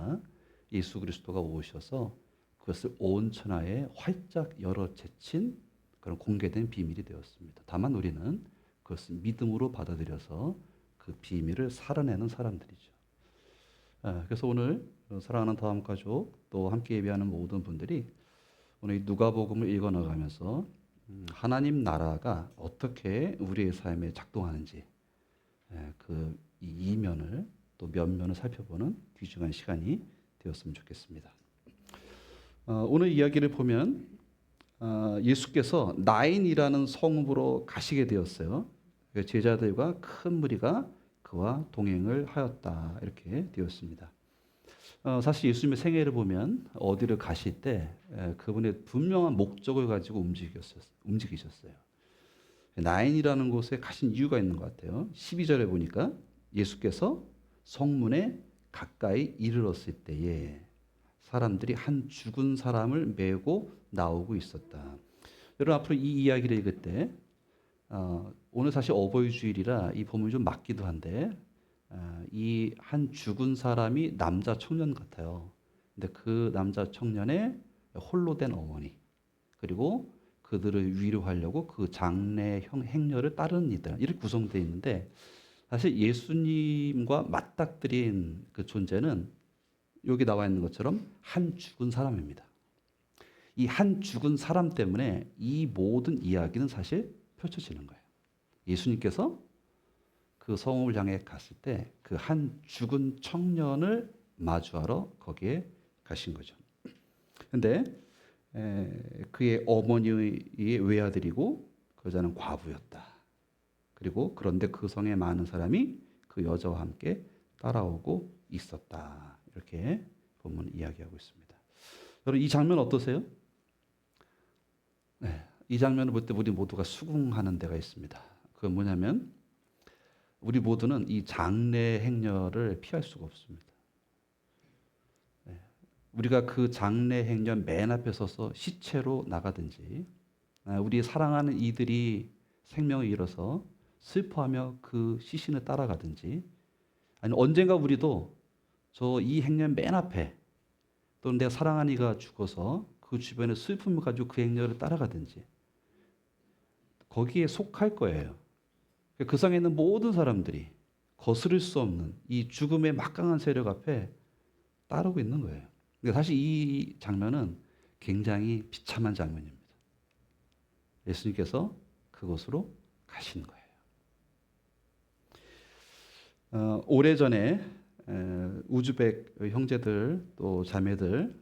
아니라 예수 그리스도가 오셔서 그것을 온 천하에 활짝 열어 제친 그런 공개된 비밀이 되었습니다. 다만 우리는 그것을 믿음으로 받아들여서 그 비밀을 살아내는 사람들이죠. 그래서 오늘 사랑하는 다음 가족 또 함께 예배하는 모든 분들이 오늘 이 누가복음을 읽어 나가면서 하나님 나라가 어떻게 우리의 삶에 작동하는지 그 이면을 또 면면을 살펴보는 귀중한 시간이 되었으면 좋겠습니다. 오늘 이야기를 보면 예수께서 나인이라는 성읍으로 가시게 되었어요. 제자들과 큰 무리가 그와 동행을 하였다 이렇게 되었습니다. 사실 예수님의 생애를 보면 어디를 가실 때 그분의 분명한 목적을 가지고 움직이셨어요. 나인이라는 곳에 가신 이유가 있는 것 같아요. 12절에 보니까 예수께서 성문에 가까이 이르렀을 때에 사람들이 한 죽은 사람을 메고 나오고 있었다. 여러분 앞으로 이 이야기를 읽을 때 오늘 사실 어버이 주일이라 이 본문이 좀 맞기도 한데 이 한 죽은 사람이 남자 청년 같아요. 근데 그 남자 청년의 홀로 된 어머니 그리고 그들을 위로하려고 그 장례 행렬을 따르는 이들 이렇게 구성되어 있는데 사실 예수님과 맞닥뜨린 그 존재는 여기 나와 있는 것처럼 한 죽은 사람입니다. 이 한 죽은 사람 때문에 이 모든 이야기는 사실 펼쳐지는 거예요. 예수님께서 그 성읍을 향해 갔을 때 그 한 죽은 청년을 마주하러 거기에 가신 거죠. 근데 그의 어머니의 외아들이고 그 여자는 과부였다. 그리고 그런데 그 성에 많은 사람이 그 여자와 함께 따라오고 있었다. 이렇게 본문 이야기하고 있습니다. 여러분 이 장면 어떠세요? 이 장면을 볼 때 우리 모두가 수긍하는 데가 있습니다. 그건 뭐냐면 우리 모두는 이 장례 행렬을 피할 수가 없습니다. 우리가 그 장례 행렬 맨 앞에 서서 시체로 나가든지 우리 사랑하는 이들이 생명을 잃어서 슬퍼하며 그 시신을 따라가든지 아니 언젠가 우리도 저 이 행렬 맨 앞에 또는 내가 사랑하는 이가 죽어서 그 주변에 슬픔을 가지고 그 행렬을 따라가든지 거기에 속할 거예요. 그 성에 있는 모든 사람들이 거스를 수 없는 이 죽음의 막강한 세력 앞에 따르고 있는 거예요. 근데 사실 이 장면은 굉장히 비참한 장면입니다. 예수님께서 그곳으로 가신 거예요. 오래전에 우즈벡 형제들 또 자매들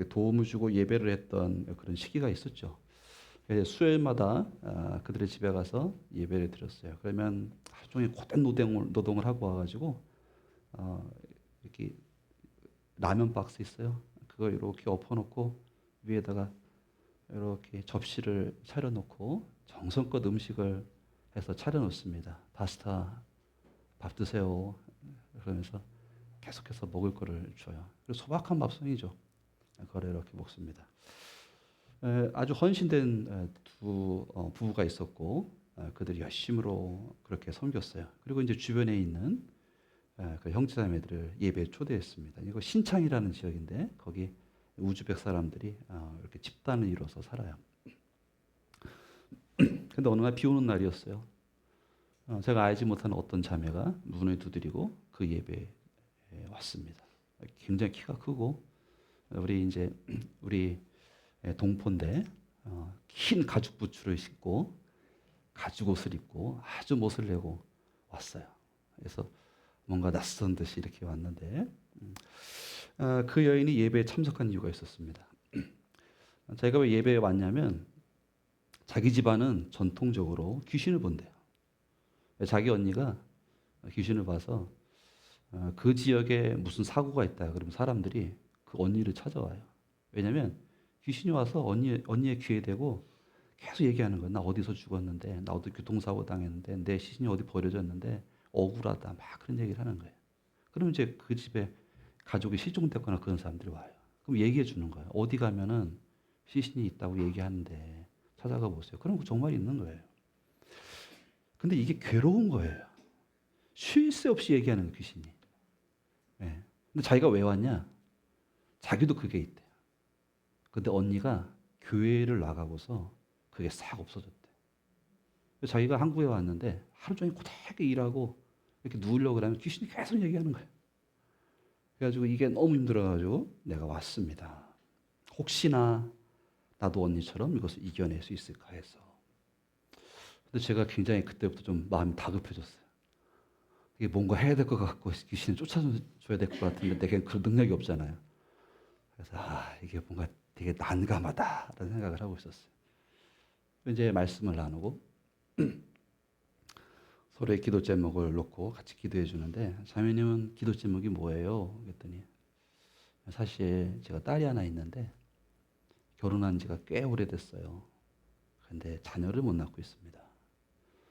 도움을 주고 예배를 했던 그런 시기가 있었죠. 수요일마다 그들의 집에 가서 예배를 드렸어요. 그러면 하루 종일 고된 노동을 하고 와가지고 이렇게 라면 박스 있어요. 그거 이렇게 엎어놓고 위에다가 이렇게 접시를 차려놓고 정성껏 음식을 해서 차려놓습니다. 파스타 밥 드세요. 그러면서 계속해서 먹을 거를 줘요. 그리고 소박한 밥상이죠. 그걸 이렇게 먹습니다. 아주 헌신된 두 부부가 있었고 그들이 열심으로 그렇게 섬겼어요. 그리고 이제 주변에 있는 그 형제자매들을 예배에 초대했습니다. 이거 신창이라는 지역인데 거기 우즈벡 사람들이 이렇게 집단을 이뤄서 살아요. 근데 어느 날 비 오는 날이었어요. 제가 알지 못하는 어떤 자매가 문을 두드리고 그 예배에 왔습니다. 굉장히 키가 크고 우리 동포인데 흰 가죽 부츠를 신고 가죽 옷을 입고 아주 멋을 내고 왔어요. 그래서 뭔가 낯선 듯이 이렇게 왔는데 그 여인이 예배에 참석한 이유가 있었습니다. 제가 왜 예배에 왔냐면 자기 집안은 전통적으로 귀신을 본대요. 자기 언니가 귀신을 봐서 그 지역에 무슨 사고가 있다 그러면 사람들이 그 언니를 찾아와요. 왜냐하면 귀신이 와서 언니의 귀에 대고 계속 얘기하는 거예요. 나 어디서 죽었는데, 나 어디 교통사고 당했는데, 내 시신이 어디 버려졌는데 억울하다 막 그런 얘기를 하는 거예요. 그러면 이제 그 집에 가족이 실종됐거나 그런 사람들이 와요. 그럼 얘기해 주는 거예요. 어디 가면은 시신이 있다고 얘기하는데 찾아가 보세요. 그럼 정말 있는 거예요. 근데 이게 괴로운 거예요. 쉴 새 없이 얘기하는 귀신이. 네. 근데 자기가 왜 왔냐? 자기도 그게 있대. 근데 언니가 교회를 나가고서 그게 싹 없어졌대. 자기가 한국에 왔는데 하루 종일 고되게 일하고 이렇게 누우려고 그러면 귀신이 계속 얘기하는 거예요. 그래가지고 이게 너무 힘들어가지고 내가 왔습니다. 혹시나 나도 언니처럼 이것을 이겨낼 수 있을까 해서. 근데 제가 굉장히 그때부터 좀 마음이 다급해졌어요. 이게 뭔가 해야 될 것 같고 귀신을 쫓아줘야 될 것 같은데 내겐 그런 능력이 없잖아요. 그래서 이게 뭔가 되게 난감하다라는 생각을 하고 있었어요. 이제 말씀을 나누고 서로의 기도 제목을 놓고 같이 기도해 주는데 자매님은 기도 제목이 뭐예요? 그랬더니 사실 제가 딸이 하나 있는데 결혼한 지가 꽤 오래됐어요. 그런데 자녀를 못 낳고 있습니다.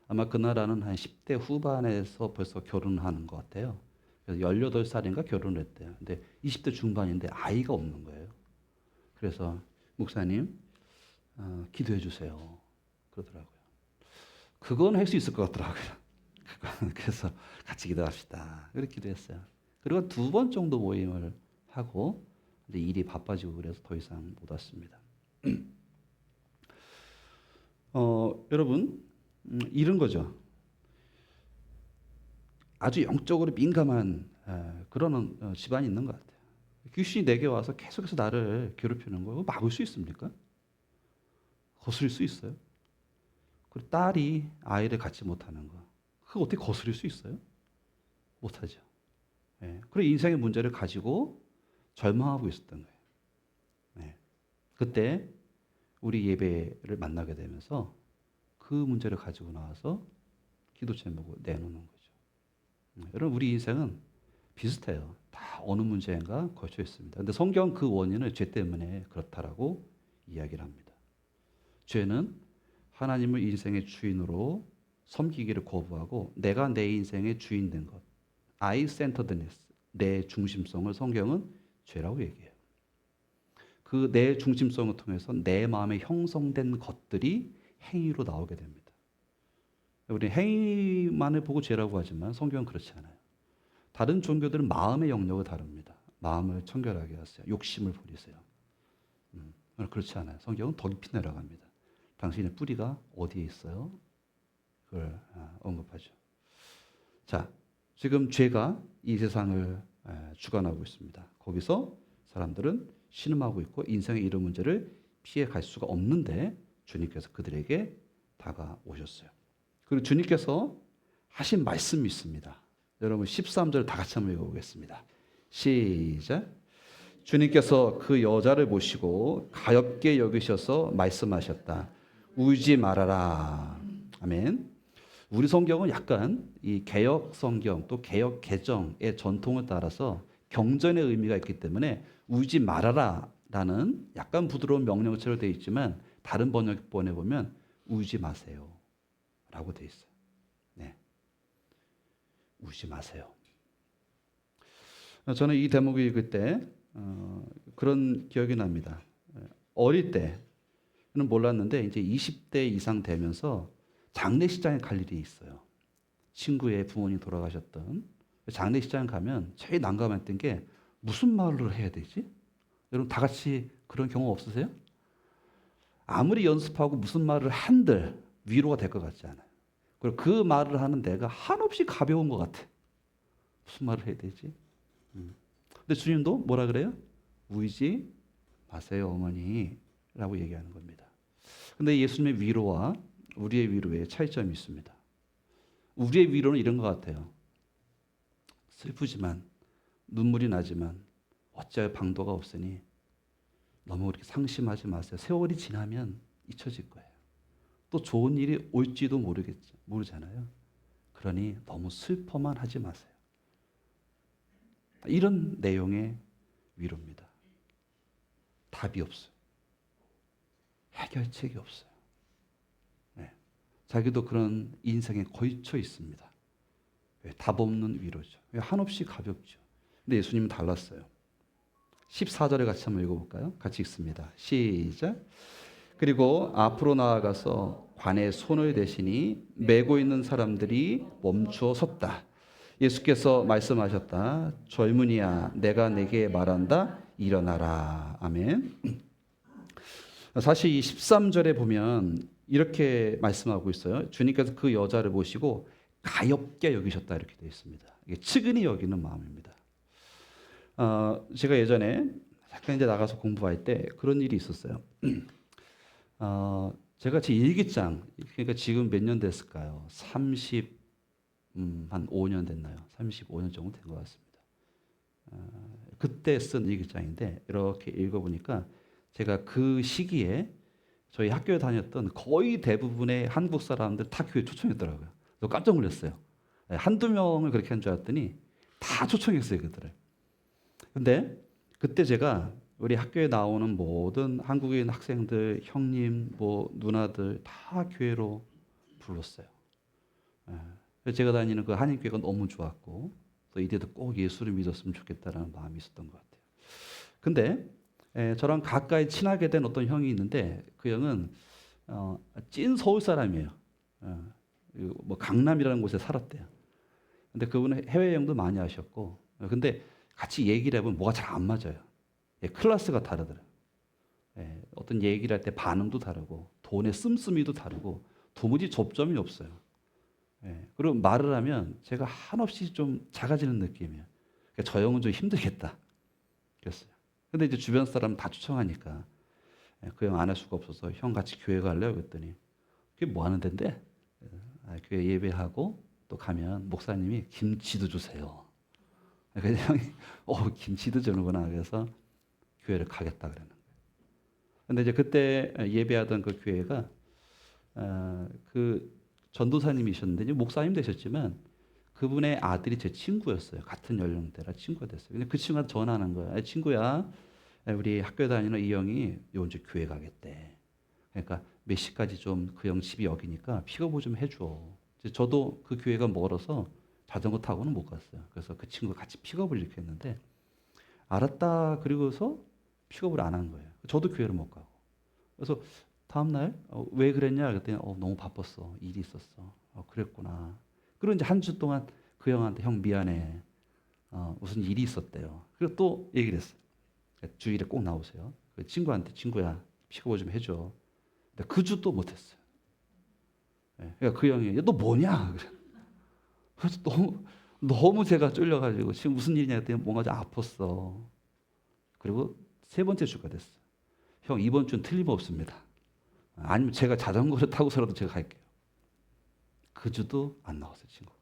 아마 그 나라는 한 10대 후반에서 벌써 결혼하는 것 같아요. 그래서 18살인가 결혼을 했대요. 근데 20대 중반인데 아이가 없는 거예요. 그래서 목사님 기도해 주세요. 그러더라고요. 그건 할 수 있을 것 같더라고요. 그래서 같이 기도합시다. 그렇게 기도했어요. 그리고 2번 정도 모임을 하고 근데 일이 바빠지고 그래서 더 이상 못 왔습니다. 여러분 이런 거죠. 아주 영적으로 민감한 그런 집안이 있는 것 같아요. 귀신이 내게 와서 계속해서 나를 괴롭히는 거 막을 수 있습니까? 거스릴 수 있어요? 그리고 딸이 아이를 갖지 못하는 거 그거 어떻게 거스릴 수 있어요? 못하죠. 그리고 인생의 문제를 가지고 절망하고 있었던 거예요. 그때 우리 예배를 만나게 되면서 그 문제를 가지고 나와서 기도 제목을 내놓는 거죠. 여러분 우리 인생은 비슷해요. 다 어느 문제인가 걸쳐 있습니다. 근데 성경 그 원인을 죄 때문에 그렇다라고 이야기를 합니다. 죄는 하나님을 인생의 주인으로 섬기기를 거부하고 내가 내 인생의 주인 된 것, I centeredness, 내 중심성을 성경은 죄라고 얘기해요. 그 내 중심성을 통해서 내 마음에 형성된 것들이 행위로 나오게 됩니다. 우리 행위만을 보고 죄라고 하지만 성경은 그렇지 않아요. 다른 종교들은 마음의 영역을 다룹니다. 마음을 청결하게 하세요. 욕심을 버리세요. 그렇지 않아요. 성경은 더 깊이 내려갑니다. 당신의 뿌리가 어디에 있어요? 그걸 언급하죠. 자, 지금 죄가 이 세상을 주관하고 있습니다. 거기서 사람들은 신음하고 있고 인생의 이런 문제를 피해 갈 수가 없는데 주님께서 그들에게 다가오셨어요. 그리고 주님께서 하신 말씀이 있습니다. 여러분 13절 다 같이 한번 읽어보겠습니다. 시작. 주님께서 그 여자를 보시고 가엾게 여기셔서 말씀하셨다. 울지 말아라. 아멘. 우리 성경은 약간 이 개역 성경 또 개역 개정의 전통을 따라서 경전의 의미가 있기 때문에 울지 말아라라는 약간 부드러운 명령어처럼 되어 있지만 다른 번역본에 보면 울지 마세요라고 되어 있어요. 네, 울지 마세요. 저는 이 대목을 읽을 때 그런 기억이 납니다. 어릴 때는 몰랐는데 이제 20대 이상 되면서 장례식장에 갈 일이 있어요. 친구의 부모님 돌아가셨던 장례식장 가면 제일 난감했던 게 무슨 말을 해야 되지? 여러분 다 같이 그런 경험 없으세요? 아무리 연습하고 무슨 말을 한들 위로가 될 것 같지 않아요. 그리고 그 말을 하는 내가 한없이 가벼운 것 같아. 무슨 말을 해야 되지? 근데 주님도 뭐라 그래요? 울지 마세요, 어머니. 라고 얘기하는 겁니다. 근데 예수님의 위로와 우리의 위로에 차이점이 있습니다. 우리의 위로는 이런 것 같아요. 슬프지만, 눈물이 나지만, 어찌할 방도가 없으니 너무 그렇게 상심하지 마세요. 세월이 지나면 잊혀질 거예요. 또 좋은 일이 올지도 모르잖아요. 그러니 너무 슬퍼만 하지 마세요. 이런 내용의 위로입니다. 답이 없어요. 해결책이 없어요. 네. 자기도 그런 인생에 걸쳐 있습니다. 답 없는 위로죠. 한없이 가볍죠. 근데 예수님은 달랐어요. 14절에 같이 한번 읽어볼까요? 같이 읽습니다. 시작. 그리고 앞으로 나아가서 관에 손을 대시니 메고 있는 사람들이 멈추어 섰다. 예수께서 말씀하셨다. 젊은이야, 내가 내게 말한다. 일어나라. 아멘. 사실 이 13절에 보면 이렇게 말씀하고 있어요. 주님께서 그 여자를 보시고 가엾게 여기셨다 이렇게 되어 있습니다. 이게 측은히 여기는 마음입니다. 제가 예전에 잠깐 이제 나가서 공부할 때 그런 일이 있었어요. 제가 제 일기장, 그러니까 지금 몇 년 됐을까요? 한 5년 됐나요? 35년 정도 된 것 같습니다. 그때 쓴 일기장인데 이렇게 읽어보니까 제가 그 시기에 저희 학교에 다녔던 거의 대부분의 한국 사람들 다 교회 초청했더라고요. 그래서 깜짝 놀랐어요. 한두 명을 그렇게 한 줄 알았더니 다 초청했어요, 그들을. 근데 그때 제가 우리 학교에 나오는 모든 한국인 학생들, 형님, 뭐 누나들 다 교회로 불렀어요. 제가 다니는 그 한인교회가 너무 좋았고 또 이때도 꼭 예수를 믿었으면 좋겠다라는 마음이 있었던 것 같아요. 근데 저랑 가까이 친하게 된 어떤 형이 있는데 그 형은 찐 서울 사람이에요. 뭐 강남이라는 곳에 살았대요. 근데 그분은 해외여행도 많이 하셨고 근데 같이 얘기를 해보면 뭐가 잘 안 맞아요. 클래스가 다르더라고요. 어떤 얘기를 할 때 반응도 다르고 돈의 씀씀이도 다르고 도무지 접점이 없어요. 그리고 말을 하면 제가 한없이 좀 작아지는 느낌이에요. 그러니까 저 형은 좀 힘들겠다. 그랬어요. 근데 이제 주변 사람 다 추천하니까 그 형 안 할 수가 없어서 형 같이 교회 갈래요? 그랬더니 그게 뭐 하는 데인데? 교회 예배하고 또 가면 목사님이 김치도 주세요. 그래서 형이 김치도 주는구나. 그래서 교회를 가겠다 그러는 거예요. 근데 이제 그때 예배하던 그 교회가 그 전도사님이셨는데 목사님 되셨지만 그분의 아들이 제 친구였어요. 같은 연령대라 친구가 됐어요. 근데 그 친구가 전화하는 거야. 친구야, 우리 학교 다니는 이 형이 요번 주 교회 가겠대. 그러니까 몇 시까지 좀 그 형 집이 여기니까 픽업을 좀 해줘. 저도 그 교회가 멀어서 자전거 타고는 못 갔어요. 그래서 그 친구가 같이 픽업을 이렇게 했는데 알았다. 그리고서 픽업을 안 한 거예요. 저도 교회를 못 가고. 그래서 다음날 왜 그랬냐 그랬더니 너무 바빴어. 일이 있었어. 그랬구나. 그리고 이제 한 주 동안 그 형한테 형 미안해. 무슨 일이 있었대요. 그리고 또 얘기를 했어요. 주일에 꼭 나오세요. 그 친구한테 친구야 픽업 좀 해줘. 근데 그 주 또 못했어요. 그러니까 그 형이 너 뭐냐? 그래. 그래서 너무 제가 쫄려가지고 지금 무슨 일이냐 했더니 뭔가 좀 아팠어. 그리고 세 번째 주가 됐어요. 형 이번 주는 틀림없습니다. 아니면 제가 자전거를 타고서라도 제가 갈게요. 그 주도 안 나왔어요, 친구가.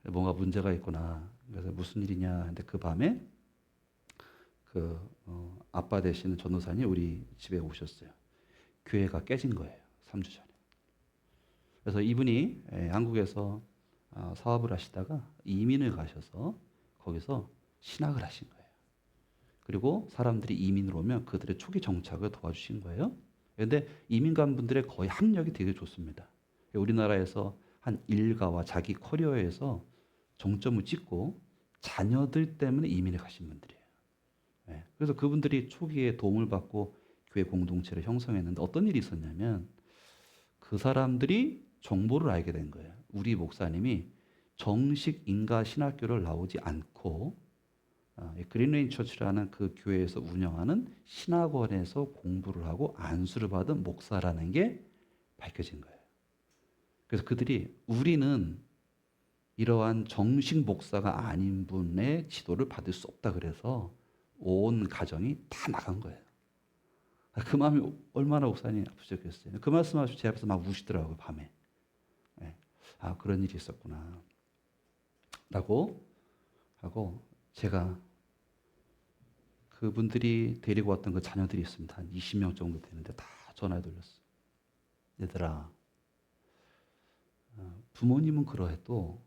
뭔가 문제가 있구나. 그래서 무슨 일이냐. 근데 그 밤에 그 아빠 되시는 전도사님이 우리 집에 오셨어요. 교회가 깨진 거예요. 3주 전에. 그래서 이분이 한국에서 사업을 하시다가 이민을 가셔서 거기서 신학을 하신 거예요. 그리고 사람들이 이민을 오면 그들의 초기 정착을 도와주신 거예요. 그런데 이민 간 분들의 거의 학력이 되게 좋습니다. 우리나라에서 한 일가와 자기 커리어에서 정점을 찍고 자녀들 때문에 이민을 가신 분들이에요. 그래서 그분들이 초기에 도움을 받고 교회 공동체를 형성했는데 어떤 일이 있었냐면 그 사람들이 정보를 알게 된 거예요. 우리 목사님이 정식 인가 신학교를 나오지 않고 그린레인 처치라는 그 교회에서 운영하는 신학원에서 공부를 하고 안수를 받은 목사라는 게 밝혀진 거예요. 그래서 그들이 우리는 이러한 정식 목사가 아닌 분의 지도를 받을 수 없다 그래서 온 가정이 다 나간 거예요. 그 마음이 얼마나 목사님 아프셨겠어요. 그 말씀하시고 제 앞에서 막 우시더라고요, 밤에. 그런 일이 있었구나. 라고 하고 제가 그분들이 데리고 왔던 그 자녀들이 있습니다. 한 20명 정도 되는데 다 전화를 돌렸어요. 얘들아, 부모님은 그러해도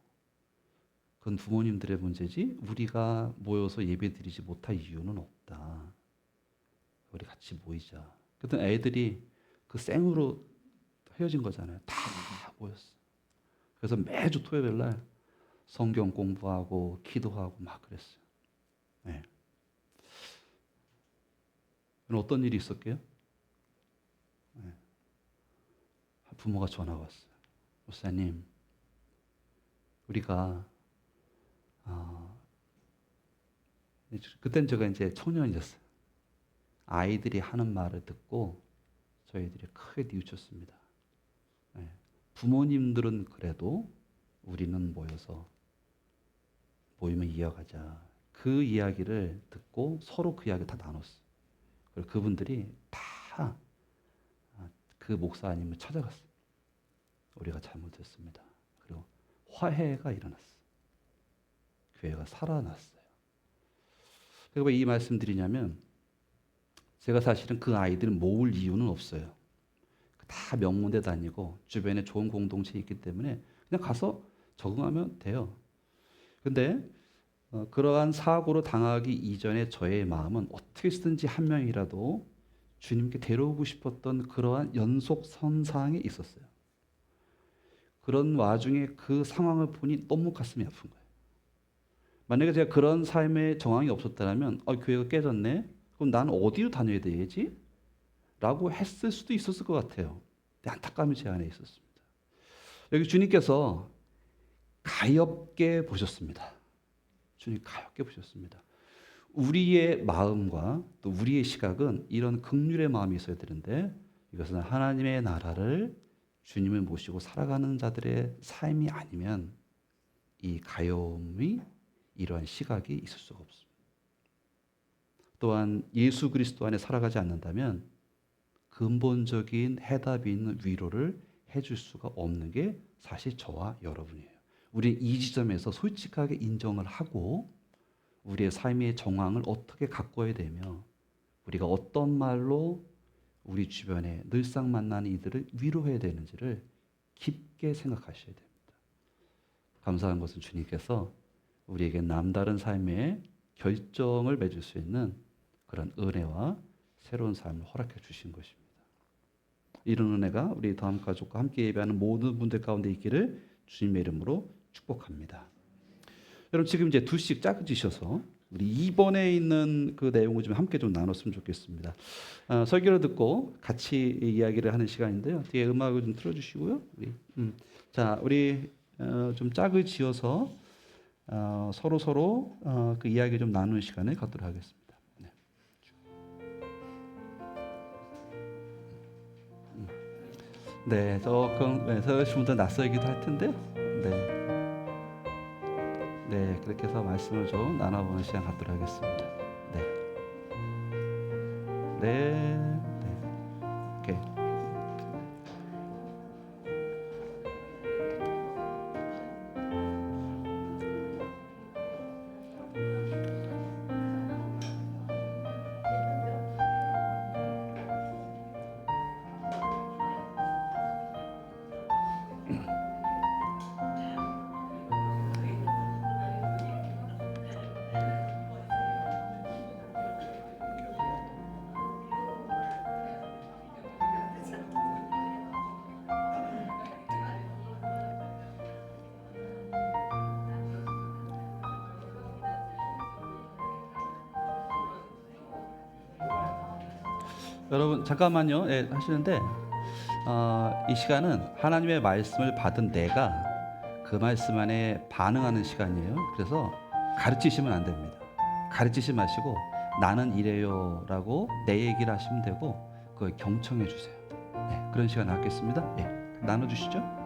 그건 부모님들의 문제지 우리가 모여서 예배 드리지 못할 이유는 없다. 우리 같이 모이자. 그랬더니 애들이 그 생으로 헤어진 거잖아요. 다 모였어. 그래서 매주 토요일 날 성경 공부하고 기도하고 막 그랬어요. 네. 어떤 일이 있었게요? 네. 부모가 전화가 왔어요. 목사님, 우리가 그때는 제가 이제 청년이었어요. 아이들이 하는 말을 듣고 저희들이 크게 뉘우쳤습니다. 예. 부모님들은 그래도 우리는 모여서 모임을 이어가자. 그 이야기를 듣고 서로 그 이야기 다 나눴어요. 그리고 그분들이 다 그 목사님을 찾아갔어요. 우리가 잘못했습니다. 그리고 화해가 일어났어요. 교회가 살아났어요. 제가 왜 이 말씀 드리냐면 제가 사실은 그 아이들을 모을 이유는 없어요. 다 명문대 다니고 주변에 좋은 공동체 있기 때문에 그냥 가서 적응하면 돼요. 근데 그러한 사고로 당하기 이전에 저의 마음은 어떻게 쓰든지 한 명이라도 주님께 데려오고 싶었던 그러한 연속선상에 있었어요. 그런 와중에 그 상황을 보니 너무 가슴이 아픈 거예요. 만약에 제가 그런 삶의 정황이 없었다면 교회가 깨졌네? 그럼 난 어디로 다녀야 되지? 라고 했을 수도 있었을 것 같아요. 근데 안타까움이 제 안에 있었습니다. 여기 주님께서 가엾게 보셨습니다. 주님 가엾게 보셨습니다. 우리의 마음과 또 우리의 시각은 이런 긍휼의 마음이 있어야 되는데 이것은 하나님의 나라를 주님을 모시고 살아가는 자들의 삶이 아니면 이 가엾이 이러한 시각이 있을 수가 없습니다. 또한 예수 그리스도 안에 살아가지 않는다면 근본적인 해답이 있는 위로를 해줄 수가 없는 게 사실 저와 여러분이에요. 우리는 이 지점에서 솔직하게 인정을 하고 우리의 삶의 정황을 어떻게 가꿔야 되며 우리가 어떤 말로 우리 주변에 늘상 만나는 이들을 위로해야 되는지를 깊게 생각하셔야 됩니다. 감사한 것은 주님께서 우리에게 남다른 삶의 결정을 맺을 수 있는 그런 은혜와 새로운 삶을 허락해 주신 것입니다. 이런 은혜가 우리 다음 가족과 함께 예배하는 모든 분들 가운데 있기를 주님의 이름으로 축복합니다. 여러분 지금 이제 두씩 짝지셔서 우리 2번에 있는 그 내용을 좀 함께 좀 나눴으면 좋겠습니다. 설교를 듣고 같이 이야기를 하는 시간인데요. 뒤에 음악을 좀 틀어주시고요. 우리 좀 짝을 지어서 서로 그 이야기 좀 나누는 시간을 갖도록 하겠습니다. 네, 조금 서울시 분들 낯설기도 할 텐데요. 네, 그렇게 해서 말씀을 좀 나눠보는 시간 갖도록 하겠습니다. 네, 오케이. 여러분 잠깐만요. 하시는데 이 시간은 하나님의 말씀을 받은 내가 그 말씀 안에 반응하는 시간이에요. 그래서 가르치시면 안 됩니다. 가르치지 마시고 나는 이래요라고 내 얘기를 하시면 되고 그걸 경청해 주세요. 그런 시간 갖겠습니다. 나눠주시죠.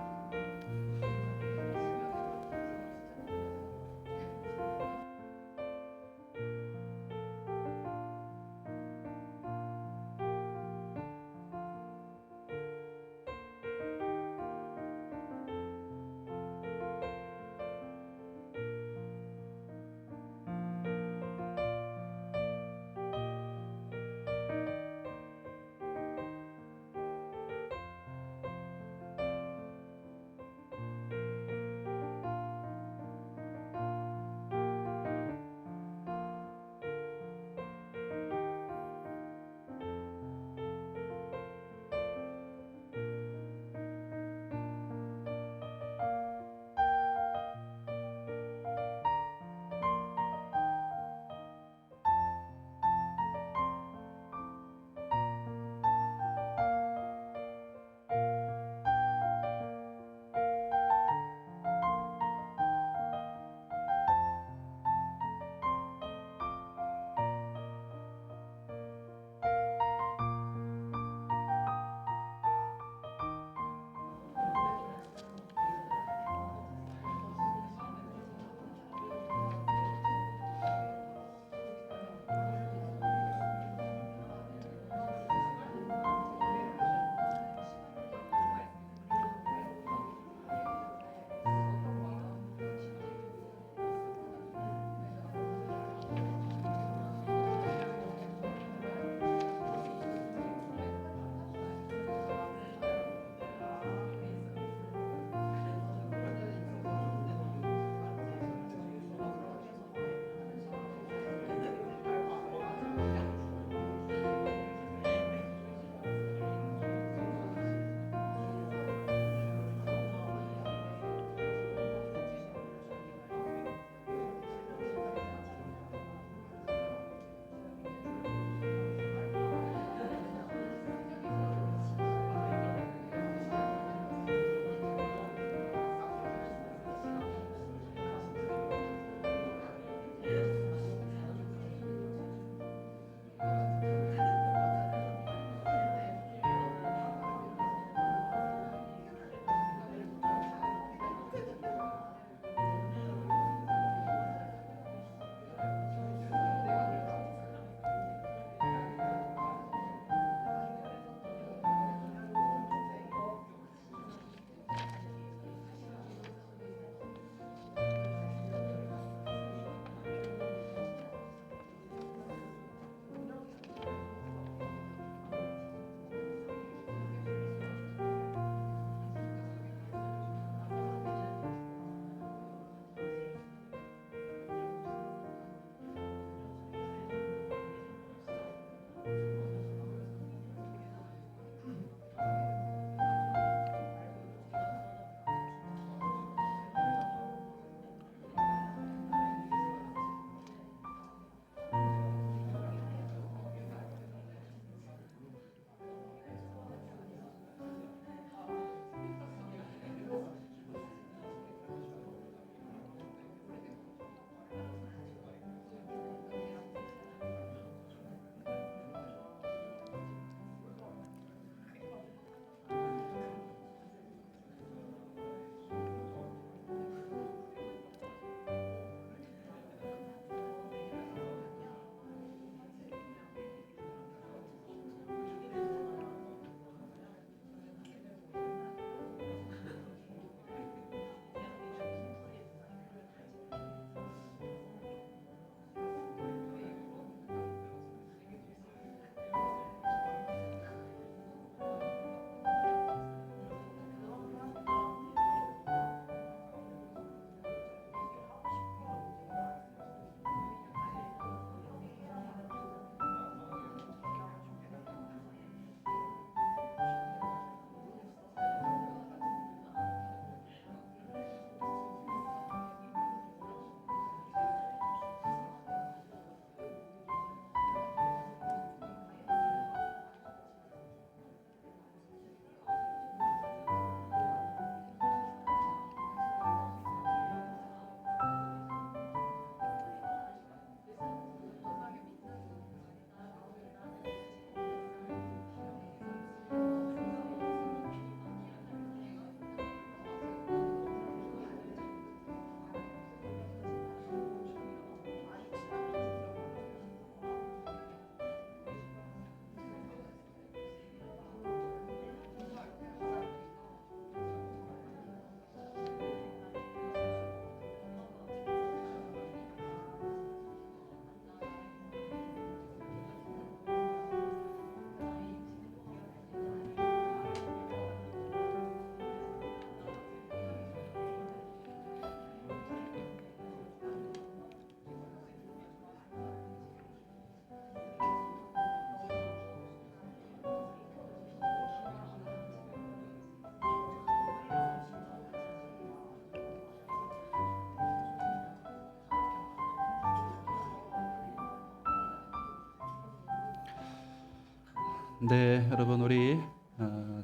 네, 여러분 우리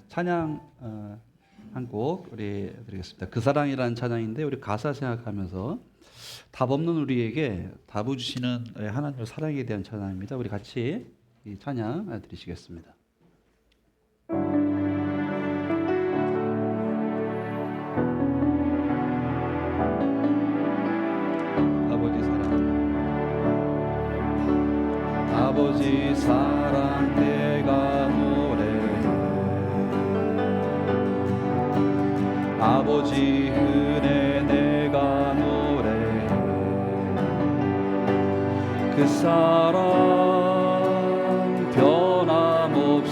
찬양 한 곡 우리 드리겠습니다. 그 사랑이라는 찬양인데 우리 가사 생각하면서 답 없는 우리에게 답을 주시는 하나님의 사랑에 대한 찬양입니다. 우리 같이 이 찬양 드리시겠습니다. 아버지 사랑, 아버지 사랑 내가 노래해. 아버지 은혜 내가 노래해. 그 사랑 변함없으신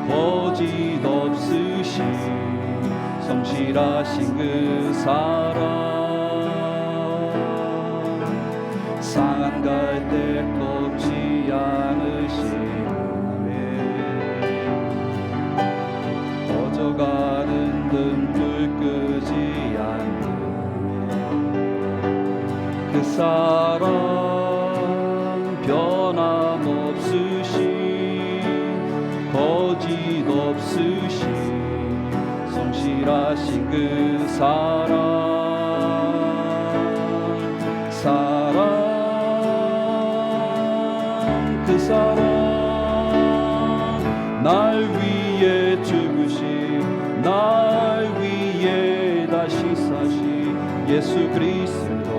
거짓 없으신 성실하신 그 사랑 상한 갈대 꺾지 않으시네. 꺼져가는 등불 끄지 않네. 그 사랑 변함없으신 거짓 없으신 성실하신 그 사랑 그 사랑 날 위해 죽으신 날 위해 다시 사신 예수 그리스도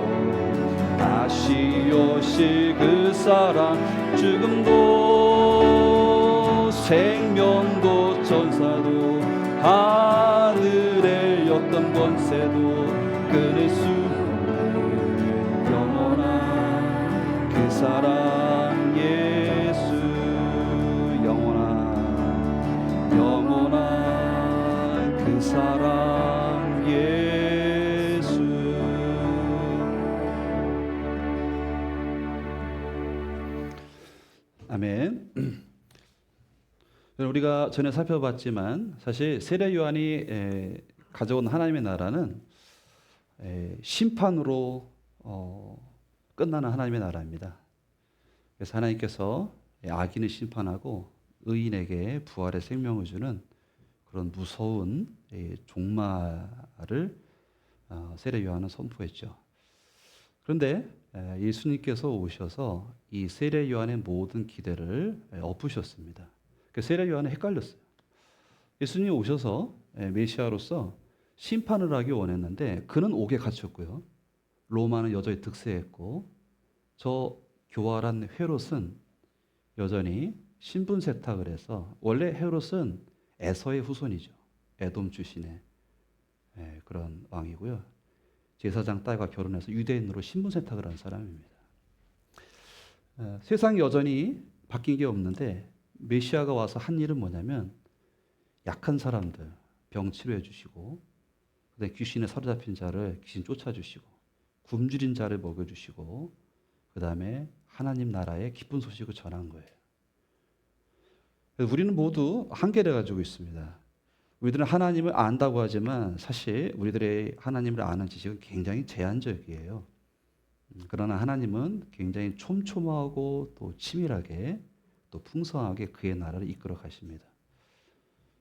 다시 오실 그 사랑 죽음도 생명도 천사도 하늘의 어떤 권세도 끊을 수 없는 영원한 그 사랑 그 사랑 예수. 아멘. 우리가 전에 살펴봤지만 사실 세례 요한이 가져온 하나님의 나라는 심판으로 끝나는 하나님의 나라입니다. 그래서 하나님께서 악인을 심판하고 의인에게 부활의 생명을 주는 그런 무서운 종말을 세례 요한은 선포했죠. 그런데 예수님께서 오셔서 이 세례 요한의 모든 기대를 엎으셨습니다. 세례 요한은 헷갈렸어요. 예수님이 오셔서 메시아로서 심판을 하기 원했는데 그는 옥에 갇혔고요. 로마는 여전히 득세했고 저 교활한 헤롯은 여전히 신분 세탁을 해서 원래 헤롯은 에서의 후손이죠. 에돔 출신의 그런 왕이고요. 제사장 딸과 결혼해서 유대인으로 신분 세탁을 한 사람입니다. 세상이 여전히 바뀐 게 없는데 메시아가 와서 한 일은 뭐냐면 약한 사람들 병 치료해 주시고 그다음에 귀신에 사로잡힌 자를 귀신 쫓아주시고 굶주린 자를 먹여주시고 그다음에 하나님 나라의 기쁜 소식을 전한 거예요. 우리는 모두 한계를 가지고 있습니다. 우리들은 하나님을 안다고 하지만 사실 우리들의 하나님을 아는 지식은 굉장히 제한적이에요. 그러나 하나님은 굉장히 촘촘하고 또 치밀하게 또 풍성하게 그의 나라를 이끌어 가십니다.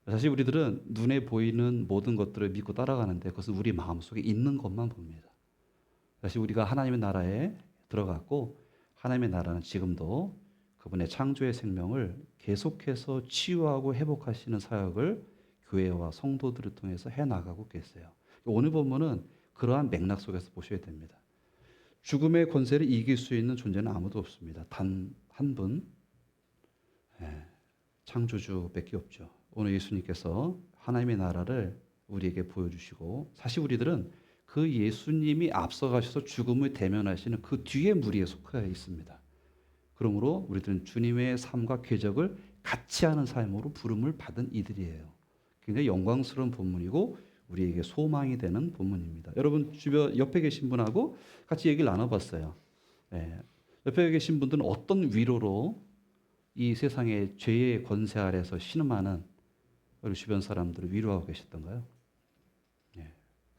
사실 우리들은 눈에 보이는 모든 것들을 믿고 따라가는데 그것은 우리 마음속에 있는 것만 봅니다. 사실 우리가 하나님의 나라에 들어갔고 하나님의 나라는 지금도 그분의 창조의 생명을 계속해서 치유하고 회복하시는 사역을 교회와 성도들을 통해서 해나가고 계세요. 오늘 본문은 그러한 맥락 속에서 보셔야 됩니다. 죽음의 권세를 이길 수 있는 존재는 아무도 없습니다. 단 한 분, 창조주밖에 없죠. 오늘 예수님께서 하나님의 나라를 우리에게 보여주시고 사실 우리들은 그 예수님이 앞서가셔서 죽음을 대면하시는 그 뒤에 무리에 속해 있습니다. 그러므로 우리들은 주님의 삶과 궤적을 같이 하는 삶으로 부름을 받은 이들이에요. 굉장히 영광스러운 본문이고 우리에게 소망이 되는 본문입니다. 여러분 주변 옆에 계신 분하고 같이 얘기를 나눠봤어요. 옆에 계신 분들은 어떤 위로로 이 세상의 죄의 권세 아래서 신음하는 우리 주변 사람들을 위로하고 계셨던가요?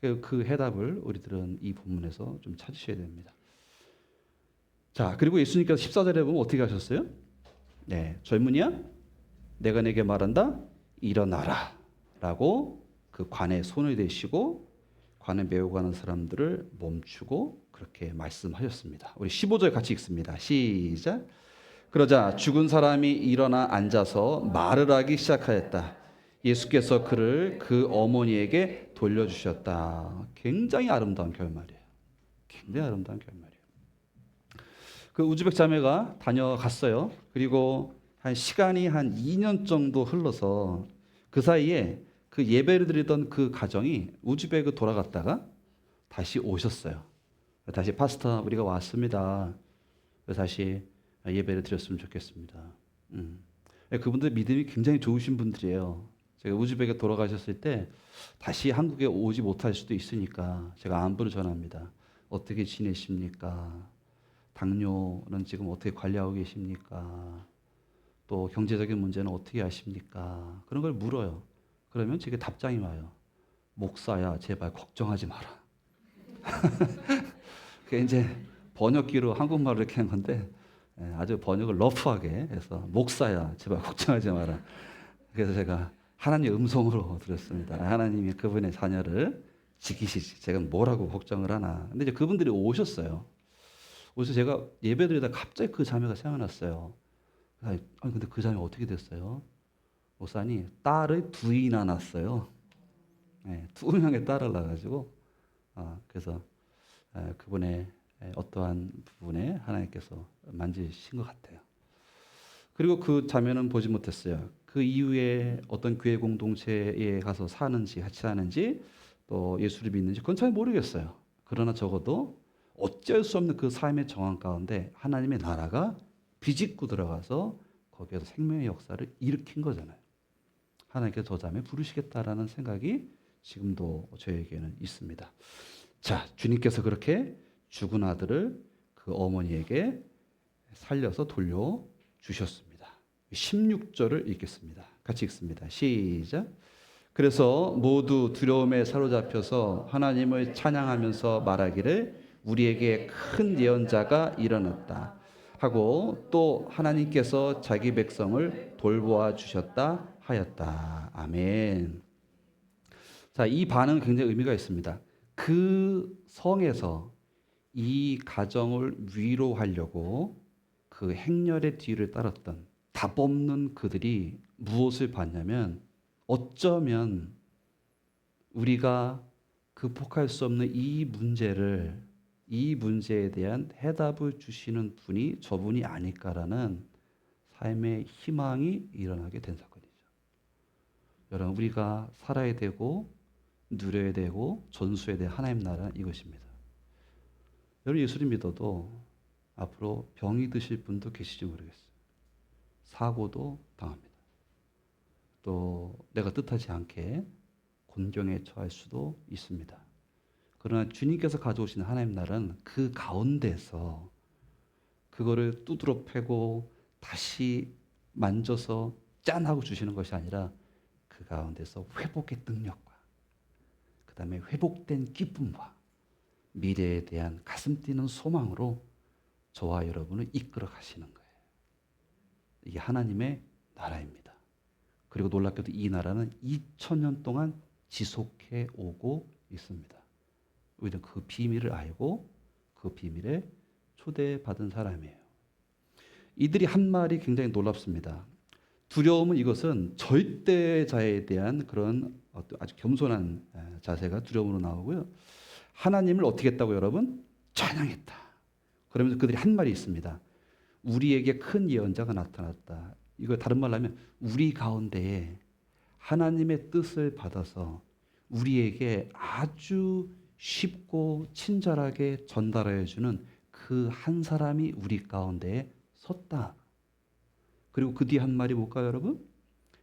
그 해답을 우리들은 이 본문에서 좀 찾으셔야 됩니다. 자, 그리고 예수님께서 14절에 보면 어떻게 하셨어요? 네, 젊은이야, 내가 내게 말한다. 일어나라. 라고 그 관에 손을 대시고 관에 메고 가는 사람들을 멈추고 그렇게 말씀하셨습니다. 우리 15절 같이 읽습니다. 시작. 그러자 죽은 사람이 일어나 앉아서 말을 하기 시작하였다. 예수께서 그를 그 어머니에게 돌려주셨다. 굉장히 아름다운 결말이에요. 굉장히 아름다운 결말이에요. 그 우즈벡 자매가 다녀갔어요. 그리고 한 시간이 한 2년 정도 흘러서 그 사이에 그 예배를 드리던 그 가정이 우즈벡을 돌아갔다가 다시 오셨어요. 다시 파스터 우리가 왔습니다. 다시 예배를 드렸으면 좋겠습니다. 그분들 믿음이 굉장히 좋으신 분들이에요. 제가 우즈벡에 돌아가셨을 때 다시 한국에 오지 못할 수도 있으니까 제가 안부를 전합니다. 어떻게 지내십니까? 당뇨는 지금 어떻게 관리하고 계십니까? 또 경제적인 문제는 어떻게 하십니까? 그런 걸 물어요. 그러면 제게 답장이 와요. 목사야, 제발 걱정하지 마라. 그게 이제 번역기로 한국말로 이렇게 한 건데 아주 번역을 러프하게 해서 목사야, 제발 걱정하지 마라. 그래서 제가 하나님 음성으로 들었습니다. 하나님이 그분의 자녀를 지키시지. 제가 뭐라고 걱정을 하나. 근데 이제 그분들이 오셨어요. 그래서 제가 예배드리다 갑자기 그 자매가 생각났어요. 아니, 근데 그 자매 어떻게 됐어요? 목사님, 딸을 두이나 낳았어요. 네, 2명의 딸을 낳아가지고, 그래서 그분의 어떠한 부분에 하나님께서 만지신 것 같아요. 그리고 그 자매는 보지 못했어요. 그 이후에 어떤 교회 공동체에 가서 사는지, 같이 사는지, 또 예수를 믿는지, 그건 잘 모르겠어요. 그러나 적어도 어쩔 수 없는 그 삶의 정황 가운데 하나님의 나라가 비집고 들어가서 거기에서 생명의 역사를 일으킨 거잖아요. 하나님께서 저 자매 부르시겠다라는 생각이 지금도 저에게는 있습니다. 자, 주님께서 그렇게 죽은 아들을 그 어머니에게 살려서 돌려주셨습니다. 16절을 읽겠습니다. 같이 읽습니다. 시작. 그래서 모두 두려움에 사로잡혀서 하나님을 찬양하면서 말하기를 우리에게 큰 예언자가 일어났다 하고 또 하나님께서 자기 백성을 돌보아 주셨다 하였다. 아멘. 자, 이 반응은 굉장히 의미가 있습니다. 그 성에서 이 가정을 위로하려고 그 행렬의 뒤를 따랐던 답 없는 그들이 무엇을 봤냐면 어쩌면 우리가 극복할 수 없는 이 문제에 대한 해답을 주시는 분이 저분이 아닐까라는 삶의 희망이 일어나게 된 사건이죠. 여러분, 우리가 살아야 되고 누려야 되고 전수해야 될 하나님 나라는 이것입니다. 여러분, 예수를 믿어도 앞으로 병이 드실 분도 계실지 모르겠어요. 사고도 당합니다. 또 내가 뜻하지 않게 곤경에 처할 수도 있습니다. 그러나 주님께서 가져오시는 하나님 나라는 그 가운데서 그거를 두드러 패고 다시 만져서 짠 하고 주시는 것이 아니라 그 가운데서 회복의 능력과 그 다음에 회복된 기쁨과 미래에 대한 가슴 뛰는 소망으로 저와 여러분을 이끌어 가시는 거예요. 이게 하나님의 나라입니다. 그리고 놀랍게도 이 나라는 2000년 동안 지속해 오고 있습니다. 우리는 그 비밀을 알고 그 비밀에 초대받은 사람이에요. 이들이 한 말이 굉장히 놀랍습니다. 두려움은 이것은 절대자에 대한 그런 아주 겸손한 자세가 두려움으로 나오고요. 하나님을 어떻게 했다고 여러분? 찬양했다. 그러면서 그들이 한 말이 있습니다. 우리에게 큰 예언자가 나타났다. 이거 다른 말로 하면 우리 가운데에 하나님의 뜻을 받아서 우리에게 아주 쉽고 친절하게 전달해 주는 그 한 사람이 우리 가운데에 섰다. 그리고 그 뒤에 한 말이 뭘까요, 여러분?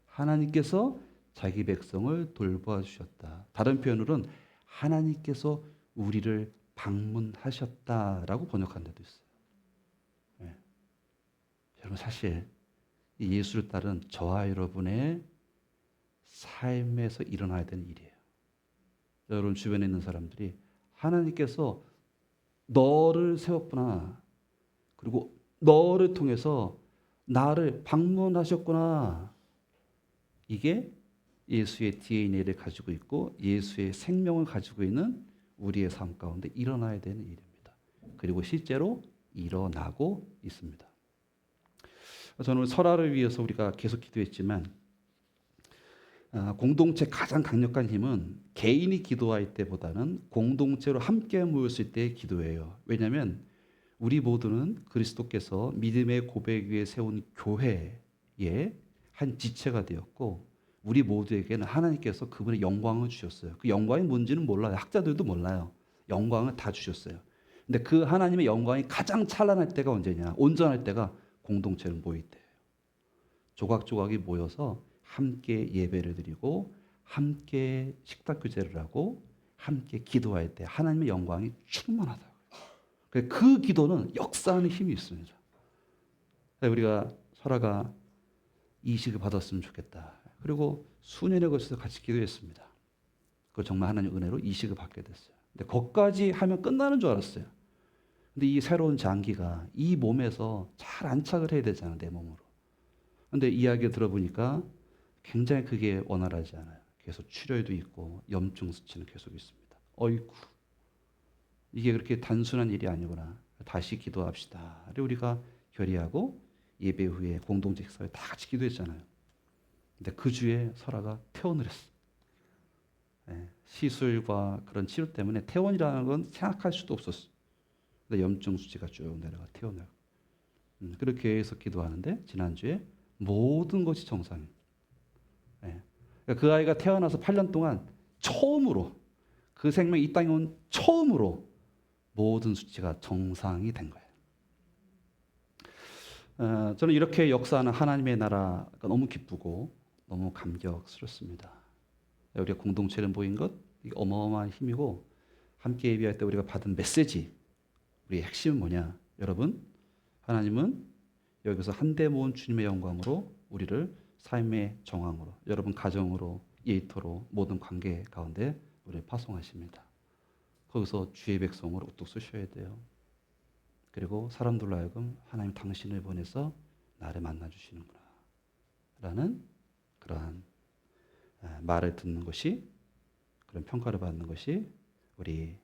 하나님께서 자기 백성을 돌보아 주셨다. 다른 표현으로는 하나님께서 우리를 방문하셨다라고 번역한 데도 있어요. 네. 여러분, 사실 이 예수를 따른 저와 여러분의 삶에서 일어나야 되는 일이에요. 여러분 주변에 있는 사람들이 하나님께서 너를 세웠구나. 그리고 너를 통해서 나를 방문하셨구나. 이게 예수의 DNA를 가지고 있고 예수의 생명을 가지고 있는 우리의 삶 가운데 일어나야 되는 일입니다. 그리고 실제로 일어나고 있습니다. 저는 설화를 위해서 우리가 계속 기도했지만 공동체 가장 강력한 힘은 개인이 기도할 때보다는 공동체로 함께 모였을 때의 기도예요. 왜냐하면 우리 모두는 그리스도께서 믿음의 고백 위에 세운 교회의 한 지체가 되었고 우리 모두에게는 하나님께서 그분의 영광을 주셨어요. 그 영광이 뭔지는 몰라요. 학자들도 몰라요. 영광을 다 주셨어요. 근데 그 하나님의 영광이 가장 찬란할 때가 언제냐? 온전할 때가 공동체를 모일 때예요. 조각조각이 모여서 함께 예배를 드리고 함께 식탁 교제를 하고 함께 기도할 때 하나님의 영광이 충만하다고요. 그 기도는 역사하는 힘이 있습니다. 우리가 설아가 이식을 받았으면 좋겠다. 그리고 수년에 걸쳐서 같이 기도했습니다. 그 정말 하나님 은혜로 이식을 받게 됐어요. 근데 거기까지 하면 끝나는 줄 알았어요. 근데 이 새로운 장기가 이 몸에서 잘 안착을 해야 되잖아요, 내 몸으로. 근데 이야기 들어보니까 굉장히 그게 원활하지 않아요. 계속 출혈도 있고 염증 수치는 계속 있습니다. 어이구, 이게 그렇게 단순한 일이 아니구나. 다시 기도합시다. 우리가 결의하고 예배 후에 공동체 식사에 다 같이 기도했잖아요. 근데 그 주에 설아가 퇴원을 했어. 시술과 그런 치료 때문에 퇴원이라는 건 생각할 수도 없었어. 근데 염증 수치가 쭉 내려가 퇴원을. 그렇게 해서 기도하는데 지난주에 모든 것이 정상이에요. 그러니까 그 아이가 태어나서 8년 동안 처음으로 그 생명이 이 땅에 온 처음으로 모든 수치가 정상이 된 거예요. 저는 이렇게 역사하는 하나님의 나라가 너무 기쁘고 너무 감격스럽습니다. 우리가 공동체를 모인 것 이게 어마어마한 힘이고 함께 예배할 때 우리가 받은 메시지 우리의 핵심은 뭐냐? 여러분, 하나님은 여기서 한데 모은 주님의 영광으로 우리를 삶의 정황으로 여러분 가정으로 일터로 모든 관계 가운데 우리를 파송하십니다. 거기서 주의 백성으로 우뚝 서셔야 돼요. 그리고 사람들로 하여금 하나님 당신을 보내서 나를 만나주시는구나 라는 그러한 말을 듣는 것이 그런 평가를 받는 것이 우리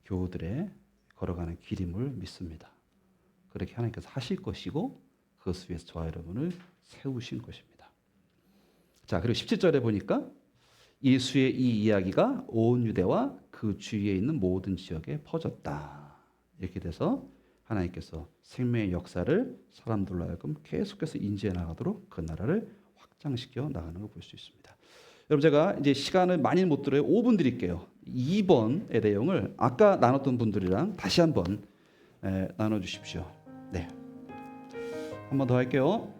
교우들의 걸어가는 길임을 믿습니다. 그렇게 하나님께서 하실 것이고 그것을 위해서 저와 여러분을 세우신 것입니다. 자, 그리고 17절에 보니까 예수의 이 이야기가 온 유대와 그 주위에 있는 모든 지역에 퍼졌다. 이렇게 돼서 하나님께서 생명의 역사를 사람들로 하여금 계속해서 인지해 나가도록 그 나라를 확장시켜 나가는 걸 볼 수 있습니다. 여러분 제가 이제 시간을 많이 못 들어요. 5분 드릴게요. 2번의 내용을 아까 나눴던 분들이랑 다시 한번 나눠주십시오. 네, 한 번 더 할게요.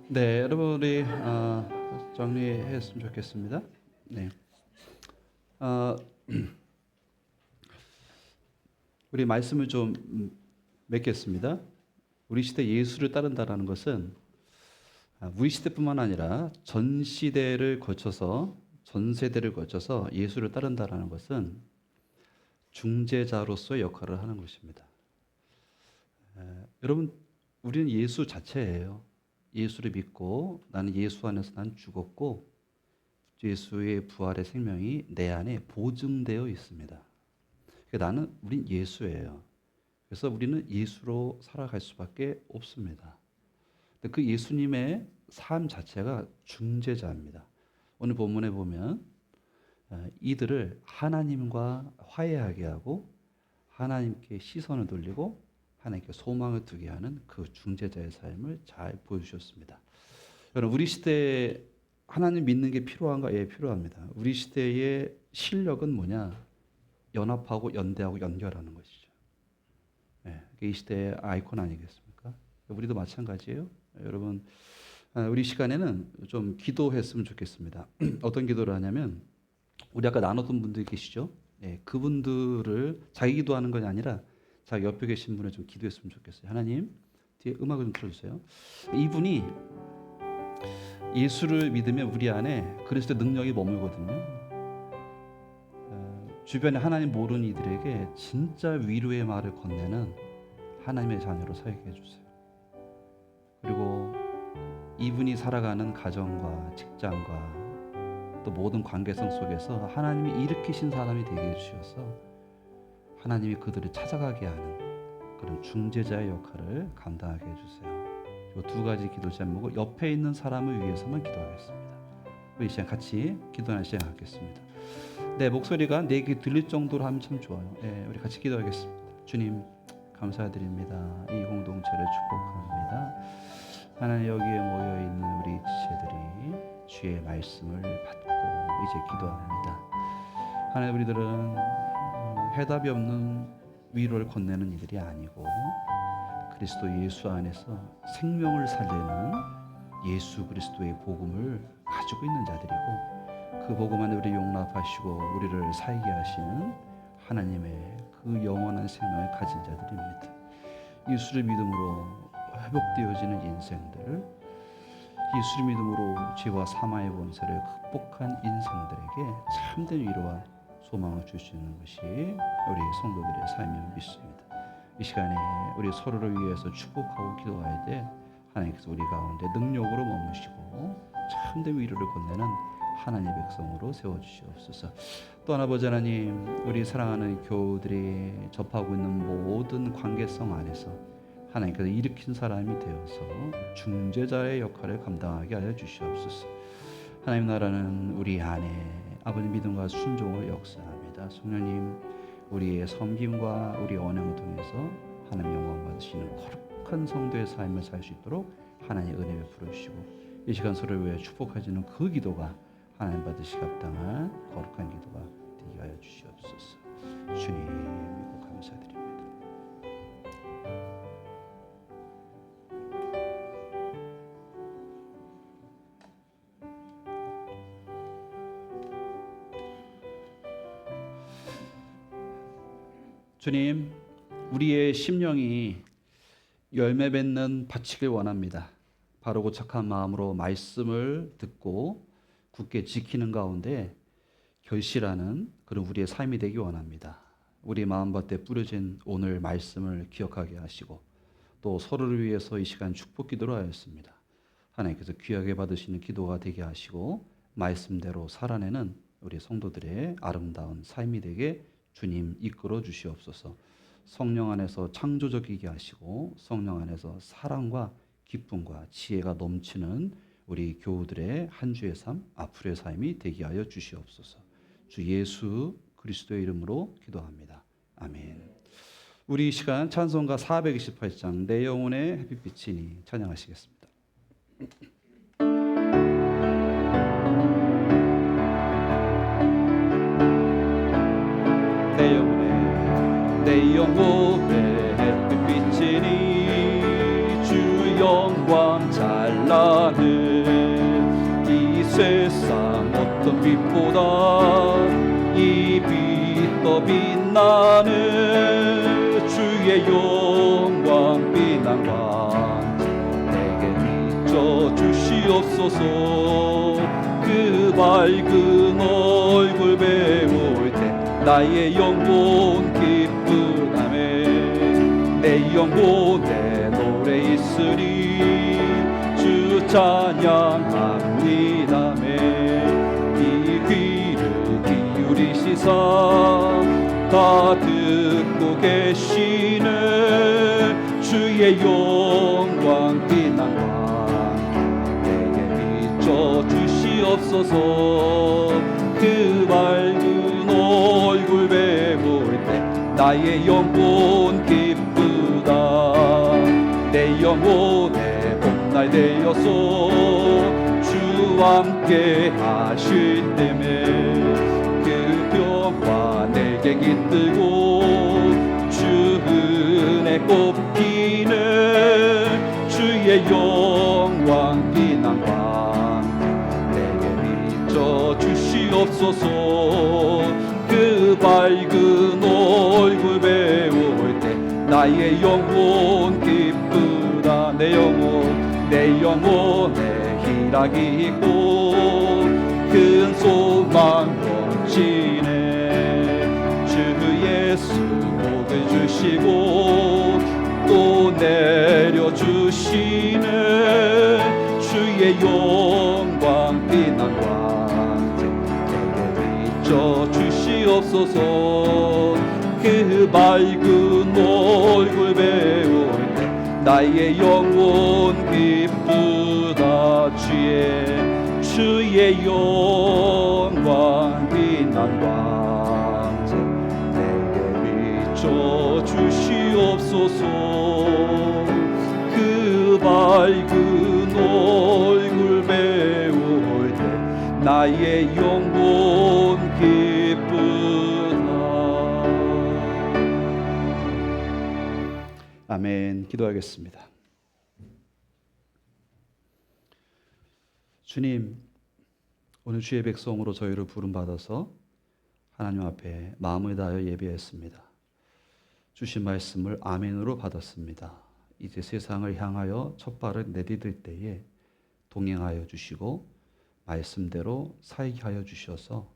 네, 여러분 우리 정리했으면 좋겠습니다. 네, 우리 말씀을 좀 맺겠습니다. 우리 시대 예수를 따른다라는 것은 우리 시대뿐만 아니라 전 시대를 거쳐서 전 세대를 거쳐서 예수를 따른다라는 것은 중재자로서의 역할을 하는 것입니다. 여러분, 우리는 예수 자체예요. 예수를 믿고 나는 예수 안에서 난 죽었고 예수의 부활의 생명이 내 안에 보증되어 있습니다. 그러니까 우린 예수예요. 그래서 우리는 예수로 살아갈 수밖에 없습니다. 그 예수님의 삶 자체가 중재자입니다. 오늘 본문에 보면 이들을 하나님과 화해하게 하고 하나님께 시선을 돌리고 하나님께 소망을 두게 하는 그 중재자의 삶을 잘 보여주셨습니다. 여러분, 우리 시대에 하나님 믿는 게 필요한가? 예, 필요합니다. 우리 시대의 실력은 뭐냐? 연합하고 연대하고 연결하는 것이죠. 예, 이 시대의 아이콘 아니겠습니까? 우리도 마찬가지예요. 여러분, 우리 시간에는 좀 기도했으면 좋겠습니다. 어떤 기도를 하냐면 우리 아까 나눴던 분들이 계시죠? 예, 그분들을 자기 기도하는 건 아니라 자기 옆에 계신 분을 좀 기도했으면 좋겠어요. 하나님, 뒤에 음악을 좀 틀어주세요. 이분이 예수를 믿으면 우리 안에 그리스도의 능력이 머물거든요. 주변에 하나님 모르는 이들에게 진짜 위로의 말을 건네는 하나님의 자녀로 살게 해주세요. 그리고 이분이 살아가는 가정과 직장과 또 모든 관계성 속에서 하나님이 일으키신 사람이 되게 해주셔서 하나님이 그들을 찾아가게 하는 그런 중재자의 역할을 감당하게 해주세요. 그리고 두 가지 기도 제목을 옆에 있는 사람을 위해서만 기도하겠습니다. 우리 이 시간 같이 기도하는 시간 갖겠습니다. 내 목소리가 내게 들릴 정도로 하면 참 좋아요. 네, 우리 같이 기도하겠습니다. 주님, 감사드립니다. 이 공동체를 축복합니다. 하나님, 여기에 모여있는 우리 지체들이 주의 말씀을 받고 이제 기도합니다. 하나님, 우리들은 해답이 없는 위로를 건네는 이들이 아니고 그리스도 예수 안에서 생명을 살리는 예수 그리스도의 복음을 가지고 있는 자들이고 그 복음 안에 우리 용납하시고 우리를 살게 하시는 하나님의 그 영원한 생명을 가진 자들입니다. 예수를 믿음으로 회복되어지는 인생들, 예수를 믿음으로 죄와 사망의 권세를 극복한 인생들에게 참된 위로와 소망을 주시는 것이 우리 성도들의 삶임을 믿습니다. 이 시간에 우리 서로를 위해서 축복하고 기도해야 돼. 하나님께서 우리 가운데 능력으로 머무시고 참된 위로를 건네는 하나님의 백성으로 세워주시옵소서. 또 하나 아버지 하나님, 우리 사랑하는 교우들이 접하고 있는 모든 관계성 안에서 하나님께서 일으킨 사람이 되어서 중재자의 역할을 감당하게 하여 주시옵소서. 하나님 나라는 우리 안에 아버지 믿음과 순종을 역사합니다. 성령님, 우리의 섬김과 우리의 언행을 통해서 하나님 영광 받으시는 거룩한 성도의 삶을 살 수 있도록 하나님의 은혜 베풀어 주시고 이 시간 서로를 위해 축복하시는 그 기도가 하나님 받으시 합당한 거룩한 기도가 되게 하여 주시옵소서. 주님 믿고 감사드립니다. 주님, 우리의 심령이 열매 맺는 밭이길 원합니다. 바르고 착한 마음으로 말씀을 듣고 굳게 지키는 가운데 결실하는 그런 우리의 삶이 되기 원합니다. 우리 마음밭에 뿌려진 오늘 말씀을 기억하게 하시고 또 서로를 위해서 이 시간 축복 기도를 하였습니다. 하나님께서 귀하게 받으시는 기도가 되게 하시고 말씀대로 살아내는 우리 성도들의 아름다운 삶이 되게 주님 이끌어 주시옵소서. 성령 안에서 창조적이게 하시고 성령 안에서 사랑과 기쁨과 지혜가 넘치는 우리 교우들의 한 주의 삶, 앞으로의 삶이 되게 하여 주시옵소서. 주 예수 그리스도의 이름으로 기도합니다. 아멘. 우리 이 시간 찬송가 428장 내 영혼의 햇빛이니 찬양하시겠습니다. 내 영혼의 햇빛이니 주 영광 찬란히 어떤 빛보다 이 빛 더 빛나는 주의 영광 빛난광 내게 비춰 주시옵소서. 그 밝은 얼굴 배울 때 나의 영혼 기쁘다네. 내 영혼에 노래 있으리 주 찬양합니다네. 이 귀를 기울이시사 다 듣고 계시는 주의 영광 빛난광 내게 비춰 주시옵소서. 그 밝은 얼굴 배울 때 나의 영혼 기쁘다. 내 영혼의 봄날 되어서 주와 함께 하실 때에 그 평화 내게 깃들고 주 은혜 꽃피는 주의 영광 빛난광 내게 비춰 주시옵소서. 그 밝은 얼굴 배울 때 나의 영혼 기쁘다. 내 영혼에 희락이 있고 큰 소망 넘치네. 주 예수 복을 주시고 또 내려주시는 주의 영광 빛난광 내게 비춰 주시옵소서. 그 밝은 얼굴 배울 때 나의 영혼 기쁘다. 주의 영광 빛난광 내게 비춰 주시옵소서. 그 밝은 얼굴 배울 때 나의 영혼 기쁘다. 아멘. 기도하겠습니다. 주님, 오늘 주의 백성으로 저희를 부름받아서 하나님 앞에 마음을 다하여 예배했습니다. 주신 말씀을 아멘으로 받았습니다. 이제 세상을 향하여 첫 발을 내디딜 때에 동행하여 주시고 말씀대로 살게 하여 주셔서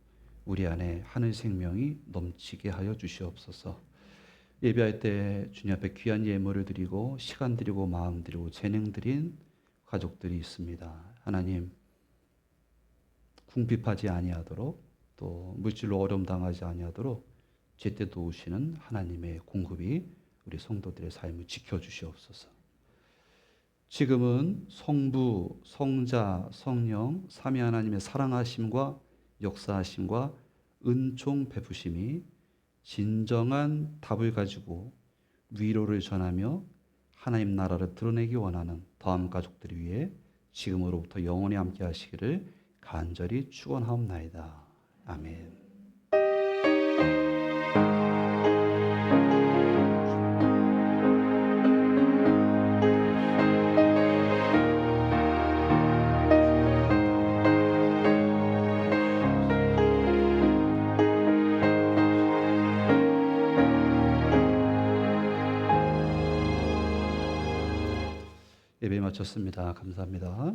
우리 안에 하늘 생명이 넘치게 하여 주시옵소서. 예배할 때 주님 앞에 귀한 예물을 드리고 시간 드리고 마음 드리고 재능 드린 가족들이 있습니다. 하나님, 궁핍하지 아니하도록 또 물질로 어려움 당하지 아니하도록 제때 도우시는 하나님의 공급이 우리 성도들의 삶을 지켜주시옵소서. 지금은 성부, 성자, 성령, 삼위 하나님의 사랑하심과 역사하심과 은총 베푸심이 진정한 답을 가지고 위로를 전하며 하나님 나라를 드러내기 원하는 다음 가족들을 위해 지금으로부터 영원히 함께 하시기를 간절히 축원하옵나이다. 아멘. 예배 마쳤습니다. 감사합니다.